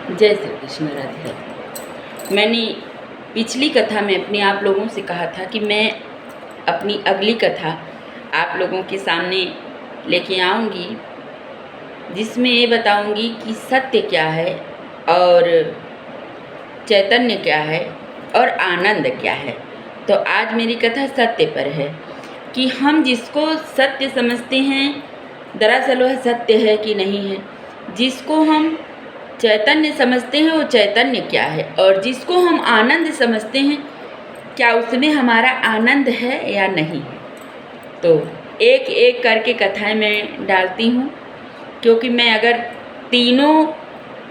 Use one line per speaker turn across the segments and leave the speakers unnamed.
जय श्री कृष्ण। राधे राधे। मैंने पिछली कथा में अपने आप लोगों से कहा था कि मैं अपनी अगली कथा आप लोगों के सामने लेके आऊँगी, जिसमें ये बताऊँगी कि सत्य क्या है और चैतन्य क्या है और आनंद क्या है। तो आज मेरी कथा सत्य पर है कि हम जिसको सत्य समझते हैं दरअसल वह सत्य है कि नहीं है। जिसको हम चैतन्य समझते हैं वो चैतन्य क्या है, और जिसको हम आनंद समझते हैं क्या उसमें हमारा आनंद है या नहीं है। तो एक एक करके कथाएं मैं डालती हूँ, क्योंकि मैं अगर तीनों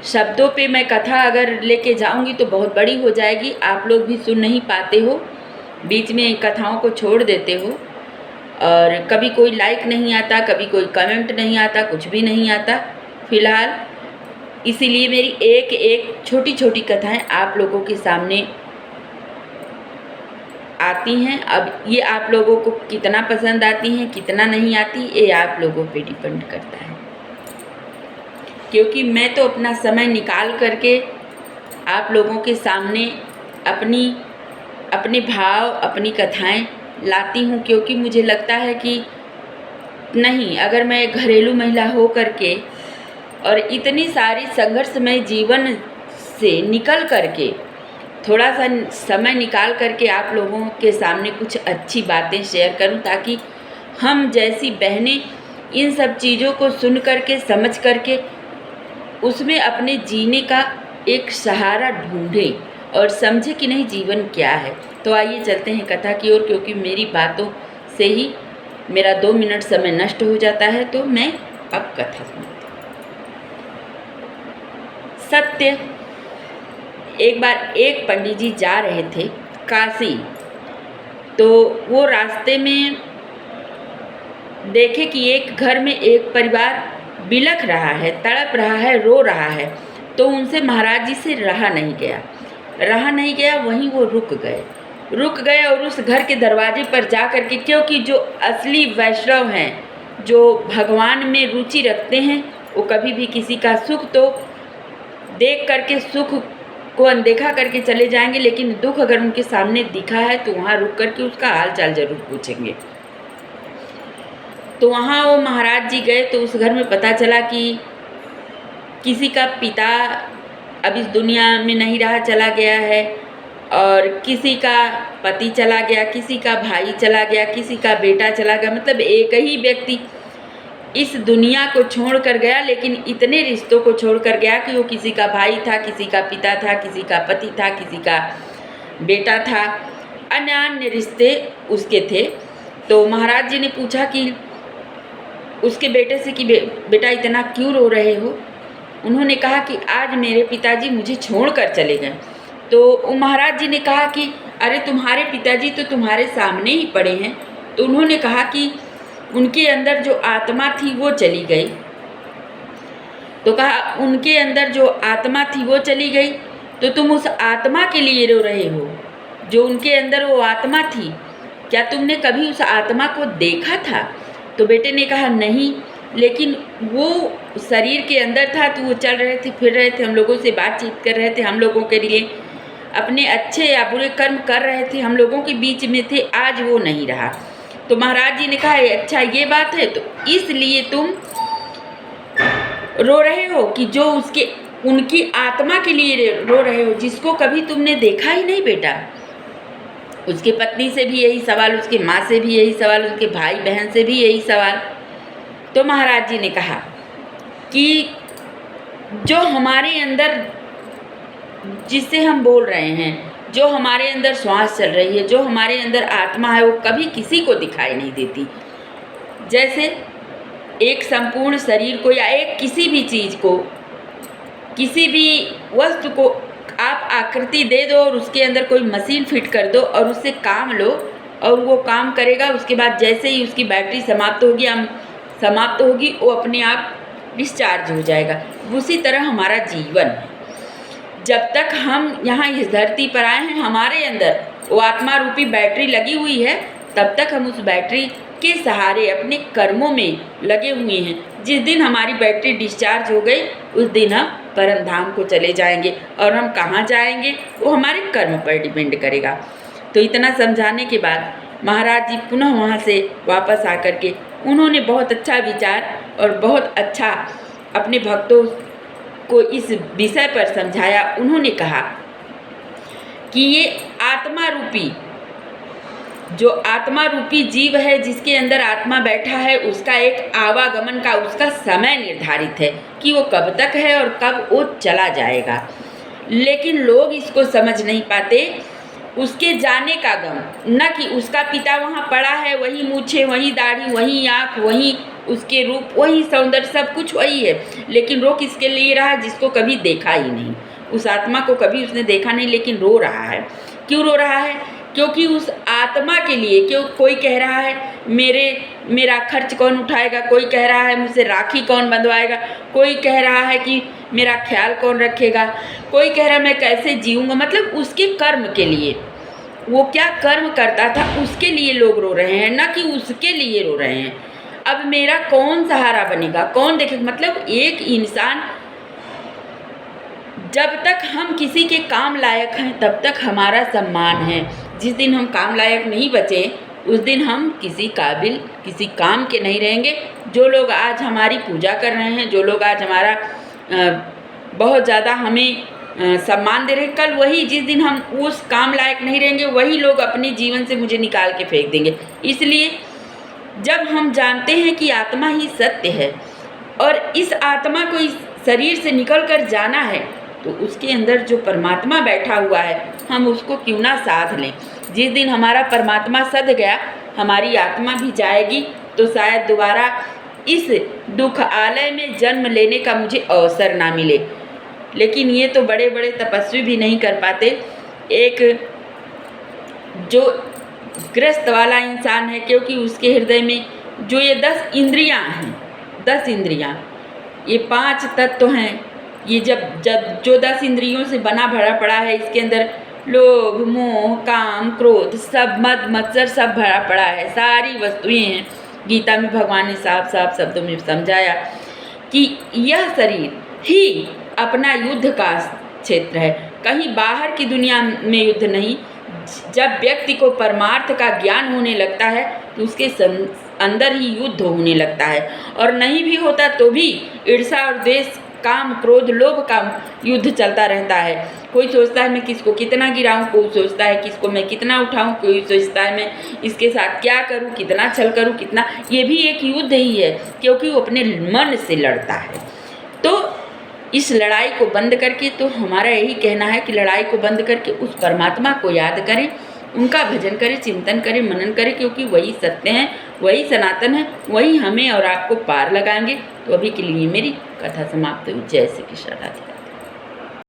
शब्दों पे मैं कथा अगर लेके जाऊँगी तो बहुत बड़ी हो जाएगी। आप लोग भी सुन नहीं पाते हो, बीच में कथाओं को छोड़ देते हो, और कभी कोई लाइक नहीं आता, कभी कोई कमेंट नहीं आता, कुछ भी नहीं आता फ़िलहाल। इसीलिए मेरी एक एक छोटी छोटी कथाएं आप लोगों के सामने आती हैं। अब ये आप लोगों को कितना पसंद आती हैं कितना नहीं आती, ये आप लोगों पे डिपेंड करता है, क्योंकि मैं तो अपना समय निकाल करके आप लोगों के सामने अपने भाव अपनी कथाएं लाती हूँ। क्योंकि मुझे लगता है कि नहीं, अगर मैं घरेलू महिला हो करके और इतनी सारी संघर्षमय जीवन से निकल करके थोड़ा सा समय निकाल करके आप लोगों के सामने कुछ अच्छी बातें शेयर करूं, ताकि हम जैसी बहनें इन सब चीज़ों को सुन करके समझ करके उसमें अपने जीने का एक सहारा ढूंढें और समझे कि नहीं जीवन क्या है। तो आइए चलते हैं कथा की ओर, क्योंकि मेरी बातों से ही मेरा 2 मिनट समय नष्ट हो जाता है। तो मैं अब कथा सुनती हूँ। सत्य। एक बार एक पंडित जी जा रहे थे काशी, तो वो रास्ते में देखे कि एक घर में एक परिवार बिलख रहा है, तड़प रहा है, रो रहा है। तो उनसे महाराज जी से रहा नहीं गया, वहीं वो रुक गए और उस घर के दरवाजे पर जा कर के, क्योंकि जो असली वैष्णव हैं, जो भगवान में रुचि रखते हैं, वो कभी भी किसी का सुख तो देख करके सुख को अनदेखा करके चले जाएंगे, लेकिन दुख अगर उनके सामने दिखा है तो वहाँ रुक करके उसका हाल चाल जरूर पूछेंगे। तो वहाँ वो महाराज जी गए तो उस घर में पता चला कि किसी का पिता अब इस दुनिया में नहीं रहा, चला गया है, और किसी का पति चला गया, किसी का भाई चला गया, किसी का बेटा चला गया। मतलब एक ही व्यक्ति इस दुनिया को छोड़ कर गया, लेकिन इतने रिश्तों को छोड़ कर गया कि वो किसी का भाई था, किसी का पिता था, किसी का पति था, किसी का बेटा था, अन्य रिश्ते उसके थे। तो महाराज जी ने पूछा कि उसके बेटे से कि बेटा इतना क्यों रो रहे हो। उन्होंने कहा कि आज मेरे पिताजी मुझे छोड़ कर चले गए। तो महाराज जी ने कहा कि अरे तुम्हारे पिताजी तो तुम्हारे सामने ही पड़े हैं। तो उन्होंने कहा कि उनके अंदर जो आत्मा थी वो चली गई। तो कहा उनके अंदर जो आत्मा थी वो चली गई, तो तुम उस आत्मा के लिए रो रहे हो, जो उनके अंदर वो आत्मा थी, क्या तुमने कभी उस आत्मा को देखा था। तो बेटे ने कहा नहीं, लेकिन वो शरीर के अंदर था, तो वो चल रहे थे, फिर रहे थे, हम लोगों से बातचीत कर रहे थे, हम लोगों के लिए अपने अच्छे या बुरे कर्म कर रहे थे, हम लोगों के बीच में थे, आज वो नहीं रहा। तो महाराज जी ने कहा अच्छा ये बात है, तो इसलिए तुम रो रहे हो कि जो उनकी आत्मा के लिए रो रहे हो, जिसको कभी तुमने देखा ही नहीं बेटा। उसकी पत्नी से भी यही सवाल, उसकी माँ से भी यही सवाल, उसके भाई बहन से भी यही सवाल। तो महाराज जी ने कहा कि जो हमारे अंदर, जिससे हम बोल रहे हैं, जो हमारे अंदर श्वास चल रही है, जो हमारे अंदर आत्मा है, वो कभी किसी को दिखाई नहीं देती। जैसे एक संपूर्ण शरीर को या एक किसी भी चीज़ को, किसी भी वस्तु को आप आकृति दे दो और उसके अंदर कोई मशीन फिट कर दो और उससे काम लो और वो काम करेगा। उसके बाद जैसे ही उसकी बैटरी समाप्त होगी वो अपने आप डिस्चार्ज हो जाएगा। उसी तरह हमारा जीवन है। जब तक हम यहाँ इस धरती पर आए हैं, हमारे अंदर वो आत्मा रूपी बैटरी लगी हुई है, तब तक हम उस बैटरी के सहारे अपने कर्मों में लगे हुए हैं। जिस दिन हमारी बैटरी डिस्चार्ज हो गई, उस दिन हम परम धाम को चले जाएंगे। और हम कहाँ जाएंगे वो हमारे कर्म पर डिपेंड करेगा। तो इतना समझाने के बाद महाराज जी पुनः वहाँ से वापस आकर के उन्होंने बहुत अच्छा विचार और बहुत अच्छा अपने भक्तों को इस विषय पर समझाया। उन्होंने कहा कि ये आत्मा रूपी जो आत्मा रूपी जीव है, जिसके अंदर आत्मा बैठा है, उसका एक आवागमन का उसका समय निर्धारित है कि वो कब तक है और कब वो चला जाएगा। लेकिन लोग इसको समझ नहीं पाते। उसके जाने का गम, न कि उसका पिता वहाँ पड़ा है, वही मूछें, वही दाढ़ी, वही आँख, वही उसके रूप, वही सौंदर्य, सब कुछ वही है। लेकिन रो किसके लिए रहा? जिसको कभी देखा ही नहीं, उस आत्मा को कभी उसने देखा नहीं, लेकिन रो रहा है। क्यों रो रहा है? क्योंकि उस आत्मा के लिए क्यों कोई कह रहा है मेरा खर्च कौन उठाएगा, कोई कह रहा है मुझसे राखी कौन बंधवाएगा, कोई कह रहा है कि मेरा ख्याल कौन रखेगा, कोई कह रहा है मैं कैसे जीऊँगा। मतलब उसके कर्म के लिए, वो क्या कर्म करता था उसके लिए लोग रो रहे हैं, न कि उसके लिए रो रहे हैं। अब मेरा कौन सहारा बनेगा, कौन देखेगा? मतलब एक इंसान, जब तक हम किसी के काम लायक हैं तब तक हमारा सम्मान है। जिस दिन हम काम लायक नहीं बचे उस दिन हम किसी काबिल, किसी काम के नहीं रहेंगे। जो लोग आज हमारी पूजा कर रहे हैं, जो लोग आज हमारा बहुत ज़्यादा हमें सम्मान दे रहे हैं, कल वही, जिस दिन हम उस काम लायक नहीं रहेंगे, वही लोग अपने जीवन से मुझे निकाल के फेंक देंगे। इसलिए जब हम जानते हैं कि आत्मा ही सत्य है और इस आत्मा को इस शरीर से निकल कर जाना है, तो उसके अंदर जो परमात्मा बैठा हुआ है हम उसको क्यों ना साध लें। जिस दिन हमारा परमात्मा सध गया, हमारी आत्मा भी जाएगी, तो शायद दोबारा इस दुख आलय में जन्म लेने का मुझे अवसर ना मिले। लेकिन ये तो बड़े बड़े तपस्वी भी नहीं कर पाते। एक जो ग्रस्त वाला इंसान है, क्योंकि उसके हृदय में जो ये 10 इंद्रियां हैं, 10 इंद्रियां, ये 5 तत्व हैं। ये जब जो 10 इंद्रियों से बना भरा पड़ा है, इसके अंदर लोभ, मोह, काम, क्रोध, सब मद मत्सर सब भरा पड़ा है, सारी वस्तुएं हैं। गीता में भगवान ने साफ साफ शब्दों में समझाया कि यह शरीर ही अपना युद्ध का क्षेत्र है, कहीं बाहर की दुनिया में युद्ध नहीं। जब व्यक्ति को परमार्थ का ज्ञान होने लगता है तो उसके अंदर ही युद्ध होने लगता है, और नहीं भी होता तो भी ईर्ष्या और द्वेष, काम, क्रोध, लोभ का युद्ध चलता रहता है। कोई सोचता है मैं किसको कितना गिराऊं, कोई सोचता है किसको मैं कितना उठाऊं, कोई सोचता है मैं इसके साथ क्या करूं, कितना छल करूं, कितना। ये भी एक युद्ध ही है, क्योंकि वो अपने मन से लड़ता है। तो इस लड़ाई को बंद करके, तो हमारा यही कहना है कि लड़ाई को बंद करके उस परमात्मा को याद करें, उनका भजन करें, चिंतन करें, मनन करें, क्योंकि वही सत्य हैं, वही सनातन है, वही हमें और आपको पार लगाएंगे। तो अभी के लिए मेरी कथा समाप्त हुई। जय श्री कृष्ण, राधे।